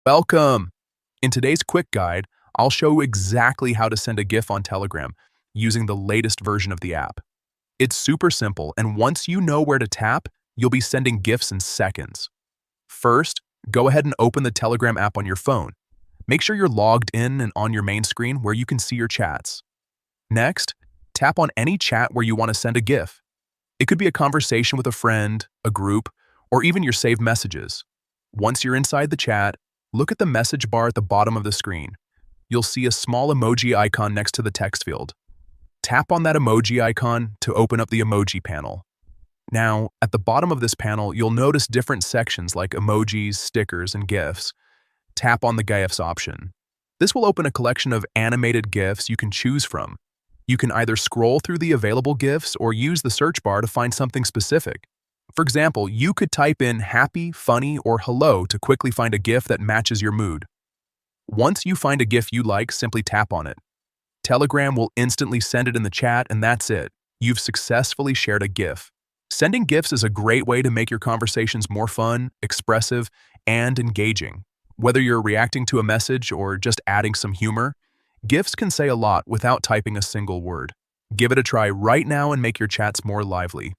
Welcome! In today's quick guide, I'll show exactly how to send a GIF on Telegram using the latest version of the app. It's super simple, and once you know where to tap, you'll be sending GIFs in seconds. First, go ahead and open the Telegram app on your phone. Make sure you're logged in and on your main screen where you can see your chats. Next, tap on any chat where you want to send a GIF. It could be a conversation with a friend, a group, or even your saved messages. Once you're inside the chat, look at the message bar at the bottom of the screen. You'll see a small emoji icon next to the text field. Tap on that emoji icon to open up the emoji panel. Now, at the bottom of this panel, you'll notice different sections like emojis, stickers, and GIFs. Tap on the GIFs option. This will open a collection of animated GIFs you can choose from. You can either scroll through the available GIFs or use the search bar to find something specific. For example, you could type in happy, funny, or hello to quickly find a GIF that matches your mood. Once you find a GIF you like, simply tap on it. Telegram will instantly send it in the chat, and that's it. You've successfully shared a GIF. Sending GIFs is a great way to make your conversations more fun, expressive, and engaging. Whether you're reacting to a message or just adding some humor, GIFs can say a lot without typing a single word. Give it a try right now and make your chats more lively.